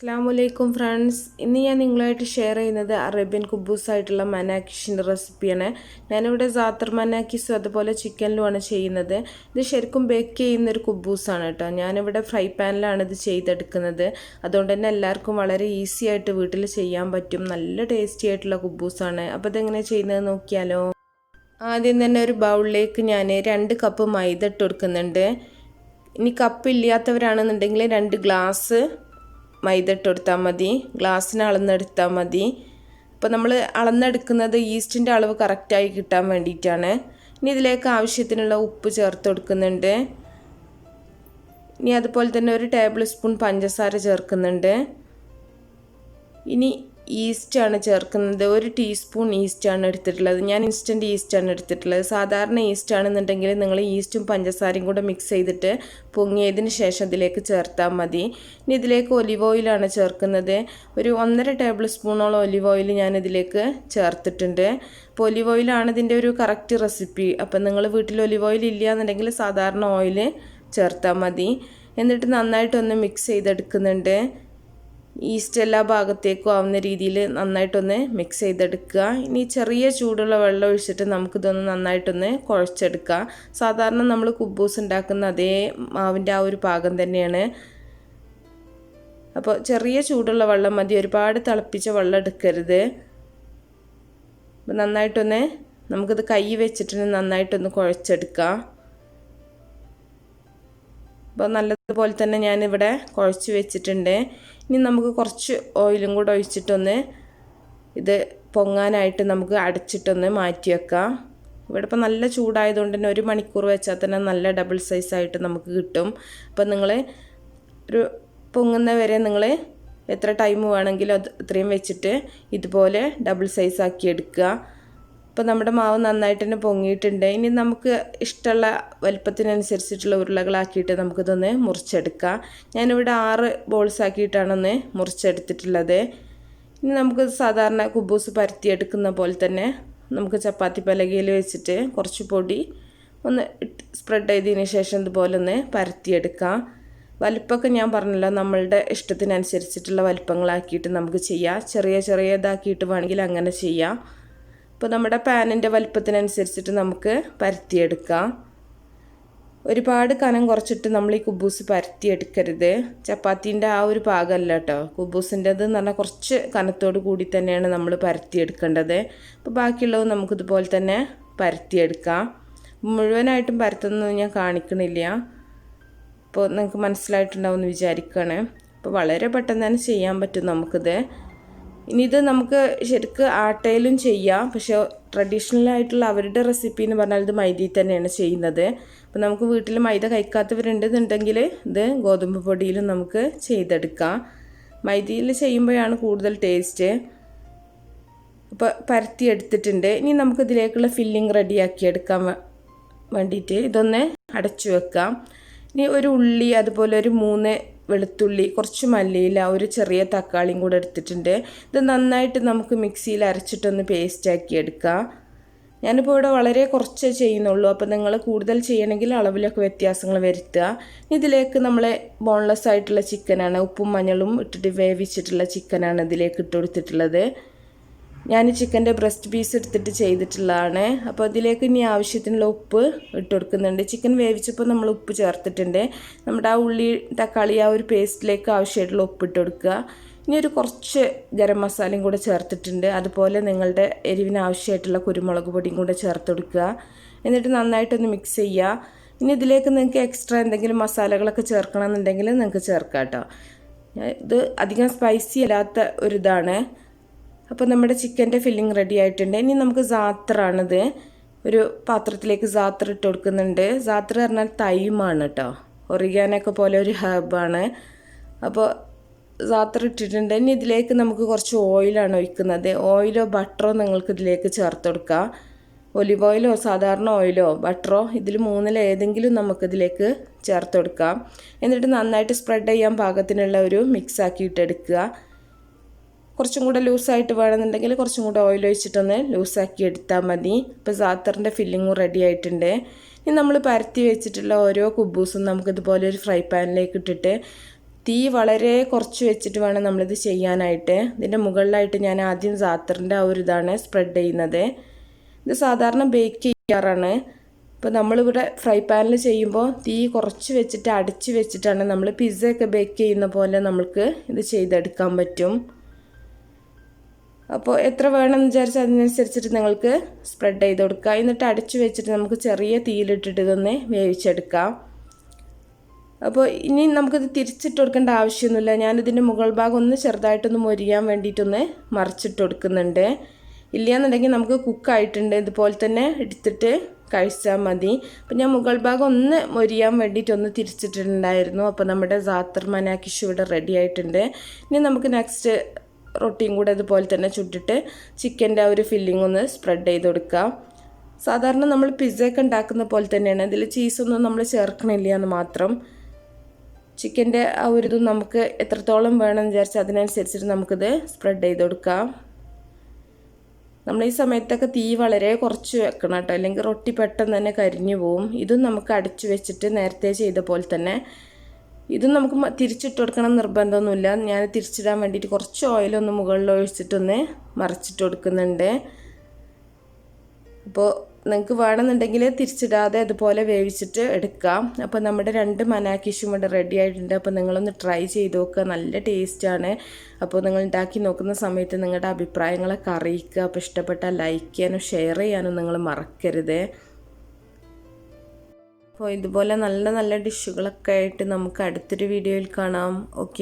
അസ്സലാമലൈക്കും ഫ്രണ്ട്സ്. ഇന്ന് ഞാൻ നിങ്ങളായിട്ട് ഷെയർ ചെയ്യുന്നത് അറേബ്യൻ കുബൂസ് ആയിട്ടുള്ള മനാക്കിഷിൻ്റെ റെസിപ്പിയാണ്. ഞാനിവിടെ സാത്തർ മനാക്കിസും അതുപോലെ ചിക്കനിലുമാണ് ചെയ്യുന്നത്. ഇത് ശരിക്കും ബേക്ക് ചെയ്യുന്നൊരു കുബൂസാണ് കേട്ടോ. ഞാനിവിടെ ഫ്രൈ പാനിലാണ് ഇത് ചെയ്തെടുക്കുന്നത്. അതുകൊണ്ട് തന്നെ എല്ലാവർക്കും വളരെ ഈസി ആയിട്ട് വീട്ടിൽ ചെയ്യാൻ പറ്റും. നല്ല ടേസ്റ്റി ആയിട്ടുള്ള കുബൂസാണ്. അപ്പോൾ ഇതെങ്ങനെ ചെയ്യുന്നത് നോക്കിയാലോ. ആദ്യം തന്നെ ഒരു ബൗളിലേക്ക് ഞാൻ 2 കപ്പ് മൈദ ഇട്ട് കൊടുക്കുന്നുണ്ട്. ഇനി കപ്പ് ഇല്ലാത്തവരാണെന്നുണ്ടെങ്കിൽ 2 ഗ്ലാസ് മൈദ ഇട്ട് കൊടുത്താൽ മതി. ഗ്ലാസ്സിന് അളന്നെടുത്താൽ മതി. അപ്പോൾ നമ്മൾ അളന്നെടുക്കുന്നത് ഈസ്റ്റിൻ്റെ അളവ് കറക്റ്റായി കിട്ടാൻ വേണ്ടിയിട്ടാണ്. ഇനി ഇതിലേക്ക് ആവശ്യത്തിനുള്ള ഉപ്പ് ചേർത്ത് കൊടുക്കുന്നുണ്ട്. ഇനി അതുപോലെ തന്നെ 1 ടേബിൾ സ്പൂൺ പഞ്ചസാര ചേർക്കുന്നുണ്ട്. ഇനി ഈസ്റ്റാണ് ചേർക്കുന്നത്. 1 ടീസ്പൂൺ ഈസ്റ്റാണ് എടുത്തിട്ടുള്ളത്. ഞാൻ ഇൻസ്റ്റൻറ്റ് ഈസ്റ്റാണ് എടുത്തിട്ടുള്ളത്. സാധാരണ ഈസ്റ്റ് ആണെന്നുണ്ടെങ്കിൽ നിങ്ങൾ ഈസ്റ്റും പഞ്ചസാരയും കൂടെ മിക്സ് ചെയ്തിട്ട് പൊങ്ങിയതിന് ശേഷം ഇതിലേക്ക് ചേർത്താൽ മതി. ഇനി ഇതിലേക്ക് ഒലിവ് ഓയിലാണ് ചേർക്കുന്നത്. ഒരു 1.5 ടേബിൾ സ്പൂണോളം ഒലിവ് ഓയിൽ ഞാൻ ഇതിലേക്ക് ചേർത്തിട്ടുണ്ട്. അപ്പോൾ ഒലിവ് ഓയിലാണ് ഇതിൻ്റെ ഒരു കറക്റ്റ് റെസിപ്പി. അപ്പം നിങ്ങൾ വീട്ടിൽ ഒലിവ് ഓയിൽ ഇല്ല എന്നുണ്ടെങ്കിൽ സാധാരണ ഓയിൽ ചേർത്താൽ മതി. എന്നിട്ട് നന്നായിട്ടൊന്ന് മിക്സ് ചെയ്തെടുക്കുന്നുണ്ട്. ഈസ്റ്റ് എല്ലാ ഭാഗത്തേക്കും ആവുന്ന രീതിയിൽ നന്നായിട്ടൊന്ന് മിക്സ് ചെയ്തെടുക്കുക. ഇനി ചെറിയ ചൂടുള്ള വെള്ളം ഒഴിച്ചിട്ട് നമുക്കിതൊന്ന് നന്നായിട്ടൊന്ന് കുഴച്ചെടുക്കുക. സാധാരണ നമ്മൾ കുബൂസ് ഉണ്ടാക്കുന്ന അതേ മാവിൻ്റെ ആ ഒരു പാകം തന്നെയാണ്. അപ്പോൾ ചെറിയ ചൂടുള്ള വെള്ളം മതി, ഒരുപാട് തിളപ്പിച്ച വെള്ളം എടുക്കരുത്. അപ്പോൾ നന്നായിട്ടൊന്ന് നമുക്കിത് കൈ വെച്ചിട്ട് നന്നായിട്ടൊന്ന് കുഴച്ചെടുക്കാം. അപ്പോൾ നല്ലതുപോലെ തന്നെ ഞാനിവിടെ കുഴച്ച് വെച്ചിട്ടുണ്ട്. ഇനി നമുക്ക് കുറച്ച് ഓയിലും കൂടെ ഒഴിച്ചിട്ടൊന്ന് ഇത് പൊങ്ങാനായിട്ട് നമുക്ക് അടച്ചിട്ടൊന്ന് മാറ്റി വെക്കാം. ഇവിടെ ഇപ്പോൾ നല്ല ചൂടായതുകൊണ്ട് തന്നെ 1 മണിക്കൂർ വെച്ചാൽ തന്നെ നല്ല ഡബിൾ സൈസായിട്ട് നമുക്ക് കിട്ടും. അപ്പോൾ നിങ്ങൾ ഒരു പൊങ്ങുന്ന വരെ നിങ്ങൾ എത്ര ടൈം വേണമെങ്കിലും അത്രയും വെച്ചിട്ട് ഇതുപോലെ ഡബിൾ സൈസാക്കി എടുക്കുക. അപ്പോൾ നമ്മുടെ മാവ് നന്നായിട്ട് തന്നെ പൊങ്ങിയിട്ടുണ്ട്. ഇനി നമുക്ക് ഇഷ്ടമുള്ള വലുപ്പത്തിനനുസരിച്ചിട്ടുള്ള ഉരുളകളാക്കിയിട്ട് നമുക്കിതൊന്ന് മുറിച്ചെടുക്കാം. ഞാനിവിടെ 6 ബോൾസ് ആക്കിയിട്ടാണൊന്ന് മുറിച്ചെടുത്തിട്ടുള്ളത്. ഇനി നമുക്ക് സാധാരണ കുബൂസ് പരത്തിയെടുക്കുന്ന പോലെ തന്നെ നമുക്ക് ചപ്പാത്തി പലകയിൽ വെച്ചിട്ട് കുറച്ച് പൊടി ഒന്ന് സ്പ്രെഡ് ചെയ്തതിന് ശേഷം ഇതുപോലെ ഒന്ന് പരത്തിയെടുക്കാം. വലിപ്പമൊക്കെ ഞാൻ പറഞ്ഞല്ലോ, നമ്മളുടെ ഇഷ്ടത്തിനനുസരിച്ചിട്ടുള്ള വലിപ്പങ്ങളാക്കിയിട്ട് നമുക്ക് ചെയ്യാം. ചെറിയതാക്കിയിട്ട് വേണമെങ്കിൽ അങ്ങനെ ചെയ്യാം. അപ്പോൾ നമ്മുടെ പാനിൻ്റെ വലിപ്പത്തിനനുസരിച്ചിട്ട് നമുക്ക് പരത്തിയെടുക്കാം. ഒരുപാട് കനം കുറച്ചിട്ട് നമ്മൾ ഈ കുബൂസ് പരത്തിയെടുക്കരുത്. ചപ്പാത്തീൻ്റെ ആ ഒരു പാകമല്ല കേട്ടോ. കുബൂസിൻ്റെത് എന്ന് പറഞ്ഞാൽ കുറച്ച് കനത്തോട് കൂടി തന്നെയാണ് നമ്മൾ പരത്തിയെടുക്കേണ്ടത്. അപ്പോൾ ബാക്കിയുള്ളത് നമുക്കിതുപോലെ തന്നെ പരത്തിയെടുക്കാം. മുഴുവനായിട്ടും പരത്തുന്നത് ഞാൻ കാണിക്കണില്ല. അപ്പോൾ നിങ്ങൾക്ക് മനസ്സിലായിട്ടുണ്ടാവുമെന്ന് വിചാരിക്കുകയാണ്. അപ്പോൾ വളരെ പെട്ടെന്ന് തന്നെ ചെയ്യാൻ പറ്റും നമുക്കിത്. ഇനി ഇത് നമുക്ക് ശരിക്ക് ആട്ടയിലും ചെയ്യാം. പക്ഷേ ട്രഡീഷണൽ ആയിട്ടുള്ള അവരുടെ റെസിപ്പി എന്ന് പറഞ്ഞാൽ ഇത് മൈദയിൽ തന്നെയാണ് ചെയ്യുന്നത്. അപ്പോൾ നമുക്ക് വീട്ടിൽ മൈദ കഴിക്കാത്തവരുണ്ടെന്നുണ്ടെങ്കിൽ ഇത് ഗോതമ്പ് പൊടിയിലും നമുക്ക് ചെയ്തെടുക്കാം. മൈദയിൽ ചെയ്യുമ്പോഴാണ് കൂടുതൽ ടേസ്റ്റ്. അപ്പോൾ പരത്തി എടുത്തിട്ടുണ്ട്. ഇനി നമുക്കിതിലേക്കുള്ള ഫില്ലിങ് റെഡിയാക്കി എടുക്കാൻ വേണ്ടിയിട്ട് ഇതൊന്ന് അടച്ചു വെക്കാം. ഇനി ഒരു ഉള്ളി, അതുപോലെ ഒരു 3 വെളുത്തുള്ളി, കുറച്ച് മല്ലിയില, ഒരു ചെറിയ തക്കാളിയും കൂടെ എടുത്തിട്ടുണ്ട്. ഇത് നന്നായിട്ട് നമുക്ക് മിക്സിയിൽ അരച്ചിട്ടൊന്ന് പേസ്റ്റാക്കി എടുക്കാം. ഞാനിപ്പോൾ ഇവിടെ വളരെ കുറച്ചേ ചെയ്യുന്നുള്ളൂ. അപ്പോൾ നിങ്ങൾ കൂടുതൽ ചെയ്യണമെങ്കിൽ അളവിലൊക്കെ വ്യത്യാസങ്ങൾ വരുത്തുക. ഇതിലേക്ക് നമ്മൾ ബോൺലെസ് ആയിട്ടുള്ള ചിക്കനാണ്, ഉപ്പും മഞ്ഞളും ഇട്ടിട്ട് വേവിച്ചിട്ടുള്ള ചിക്കനാണ് ഇതിലേക്ക് ഇട്ട് കൊടുത്തിട്ടുള്ളത്. ഞാൻ ചിക്കൻ്റെ ബ്രസ്റ്റ് പീസ് എടുത്തിട്ട് ചെയ്തിട്ടുള്ളതാണ്. അപ്പോൾ ഇതിലേക്ക് ഇനി ആവശ്യത്തിനുള്ള ഉപ്പ് ഇട്ട് കൊടുക്കുന്നുണ്ട്. ചിക്കൻ വേവിച്ചപ്പോൾ നമ്മൾ ഉപ്പ് ചേർത്തിട്ടുണ്ട്. നമ്മുടെ ആ ഉള്ളി തക്കാളി ആ ഒരു പേസ്റ്റിലേക്ക് ആവശ്യമായിട്ടുള്ള ഉപ്പ് ഇട്ട് കൊടുക്കുക. ഇനി ഒരു കുറച്ച് ഗരം മസാലയും കൂടെ ചേർത്തിട്ടുണ്ട്. അതുപോലെ നിങ്ങളുടെ എരിവിന് ആവശ്യമായിട്ടുള്ള കുരുമുളക് പൊടിയും കൂടെ ചേർത്ത് കൊടുക്കുക. എന്നിട്ട് നന്നായിട്ടൊന്ന് മിക്സ് ചെയ്യുക. ഇനി ഇതിലേക്ക് നിങ്ങൾക്ക് എക്സ്ട്രാ എന്തെങ്കിലും മസാലകളൊക്കെ ചേർക്കണമെന്നുണ്ടെങ്കിൽ നിങ്ങൾക്ക് ചേർക്കാം കേട്ടോ. ഇത് അധികം സ്പൈസി അല്ലാത്ത ഒരിതാണ്. അപ്പോൾ നമ്മുടെ ചിക്കൻ്റെ ഫില്ലിങ് റെഡി ആയിട്ടുണ്ട്. ഇനി നമുക്ക് സാത്തറാണിത്. ഒരു പാത്രത്തിലേക്ക് സാത്തർ ഇട്ട് കൊടുക്കുന്നുണ്ട്. സാത്തർ പറഞ്ഞാൽ തൈമാണ് കേട്ടോ. ഒറിഗാനൊക്കെ പോലെ ഒരു ഹെർബാണ്. അപ്പോൾ സാത്തർ ഇട്ടിട്ടുണ്ട്. ഇനി ഇതിലേക്ക് നമുക്ക് കുറച്ച് ഓയിലാണ് ഒഴിക്കുന്നത്. ഓയിലോ ബട്ടറോ നിങ്ങൾക്ക് ഇതിലേക്ക് ചേർത്ത് കൊടുക്കാം. ഒലിവ് ഓയിലോ സാധാരണ ഓയിലോ ബട്ടറോ ഇതിൽ 3-ൽ ഏതെങ്കിലും നമുക്കിതിലേക്ക് ചേർത്ത് കൊടുക്കാം. എന്നിട്ട് നന്നായിട്ട് സ്പ്രെഡ് ചെയ്യാൻ പാകത്തിനുള്ള ഒരു മിക്സ് ആക്കിയിട്ടെടുക്കുക. കുറച്ചും കൂടെ ലൂസായിട്ട് വേണമെന്നുണ്ടെങ്കിൽ കുറച്ചും കൂടെ ഓയിൽ ഒഴിച്ചിട്ടൊന്ന് ലൂസാക്കി എടുത്താൽ മതി. ഇപ്പോൾ സാത്തറിൻ്റെ ഫില്ലിങ്ങും റെഡി ആയിട്ടുണ്ട്. ഇനി നമ്മൾ പരത്തി വെച്ചിട്ടുള്ള ഓരോ കുബൂസും നമുക്കിതുപോലെ ഒരു ഫ്രൈ പാനിലേക്ക് ഇട്ടിട്ട് തീ വളരെ കുറച്ച് വെച്ചിട്ട് വേണം നമ്മളിത് ചെയ്യാനായിട്ട്. ഇതിൻ്റെ മുകളിലായിട്ട് ഞാൻ ആദ്യം സാത്തറിൻ്റെ ആ ഒരു ഇതാണ് സ്പ്രെഡ് ചെയ്യുന്നത്. ഇത് സാധാരണ ബേക്ക് ചെയ്യാറാണ്. ഇപ്പോൾ നമ്മളിവിടെ ഫ്രൈ പാനിൽ ചെയ്യുമ്പോൾ തീ കുറച്ച് വെച്ചിട്ട് അടച്ച് വെച്ചിട്ടാണ് നമ്മൾ പിസ്സയൊക്കെ ബേക്ക് ചെയ്യുന്ന പോലെ നമ്മൾക്ക് ഇത് ചെയ്തെടുക്കാൻ പറ്റും. അപ്പോൾ എത്ര വേണമെന്ന് വിചാരിച്ചാൽ അതിനനുസരിച്ചിട്ട് നിങ്ങൾക്ക് സ്പ്രെഡ് ചെയ്ത് കൊടുക്കുക. എന്നിട്ട് അടച്ചു വെച്ചിട്ട് നമുക്ക് ചെറിയ തീയിലിട്ടിട്ട് ഇതൊന്ന് വേവിച്ചെടുക്കാം. അപ്പോൾ ഇനി നമുക്കിത് തിരിച്ചിട്ട് കൊടുക്കേണ്ട ആവശ്യമൊന്നുമില്ല. ഞാനിതിൻ്റെ മുകൾ ഭാഗം ഒന്ന് ചെറുതായിട്ടൊന്ന് മൊരിയാൻ വേണ്ടിയിട്ടൊന്ന് മറിച്ചിട്ട് കൊടുക്കുന്നുണ്ട്. ഇല്ലയെന്നുണ്ടെങ്കിൽ നമുക്ക് കുക്കായിട്ടുണ്ട്, ഇതുപോലെ തന്നെ എടുത്തിട്ട് കഴിച്ചാൽ മതി. അപ്പോൾ ഞാൻ മുകൾ ഭാഗം ഒന്ന് മൊരിയാൻ വേണ്ടിയിട്ടൊന്ന് തിരിച്ചിട്ടുണ്ടായിരുന്നു. അപ്പോൾ നമ്മുടെ സാത്തർ മനാക്കിഷ് ഇവിടെ റെഡി ആയിട്ടുണ്ട്. ഇനി നമുക്ക് നെക്സ്റ്റ് റൊട്ടിയും കൂടെ അതുപോലെ തന്നെ ചുട്ടിട്ട് ചിക്കൻ്റെ ആ ഒരു ഫില്ലിംഗ് ഒന്ന് സ്പ്രെഡ് ചെയ്ത് കൊടുക്കാം. സാധാരണ നമ്മൾ പിസ്സയൊക്കെ ഉണ്ടാക്കുന്ന പോലെ തന്നെയാണ്. ഇതിൽ ചീസൊന്നും നമ്മൾ ചേർക്കണില്ല എന്ന് മാത്രം. ചിക്കൻ്റെ ആ ഒരു ഇതും നമുക്ക് എത്രത്തോളം വേണമെന്ന് വിചാരിച്ചാൽ അതിനനുസരിച്ചിട്ട് നമുക്കിത് സ്പ്രെഡ് ചെയ്ത് കൊടുക്കാം. നമ്മൾ ഈ സമയത്തൊക്കെ തീ വളരെ കുറച്ച് വെക്കണം കേട്ടോ, അല്ലെങ്കിൽ റൊട്ടി പെട്ടെന്ന് തന്നെ കരിഞ്ഞു പോവും. ഇതും നമുക്ക് അടച്ചു വെച്ചിട്ട് നേരത്തെ ചെയ്ത പോലെ തന്നെ ഇതും നമുക്ക് തിരിച്ചിട്ട് കൊടുക്കണം നിർബന്ധമൊന്നുമില്ല. ഞാൻ തിരിച്ചിടാൻ വേണ്ടിയിട്ട് കുറച്ച് ഓയിലൊന്ന് മുകളിൽ ഒഴിച്ചിട്ടൊന്ന് മറിച്ചിട്ട് കൊടുക്കുന്നുണ്ട്. അപ്പോൾ നിങ്ങൾക്ക് വേണമെന്നുണ്ടെങ്കിൽ തിരിച്ചിടാതെ അതുപോലെ വേവിച്ചിട്ട് എടുക്കാം. അപ്പോൾ നമ്മുടെ 2 മനാക്കിഷും ഇവിടെ റെഡി ആയിട്ടുണ്ട്. അപ്പോൾ നിങ്ങളൊന്ന് ട്രൈ ചെയ്ത് നോക്കുക, നല്ല ടേസ്റ്റാണ്. അപ്പോൾ നിങ്ങൾ ഉണ്ടാക്കി നോക്കുന്ന സമയത്ത് നിങ്ങളുടെ അഭിപ്രായങ്ങളൊക്കെ അറിയിക്കുക. അപ്പോൾ ഇഷ്ടപ്പെട്ടാൽ ലൈക്ക് ചെയ്യാനും ഷെയർ ചെയ്യാനും നിങ്ങൾ മറക്കരുത്. അപ്പോൾ ഇതുപോലെ നല്ല നല്ല ഡിഷുകളൊക്കെ ആയിട്ട് നമുക്ക് അടുത്തൊരു വീഡിയോയിൽ കാണാം. ഓക്കെ.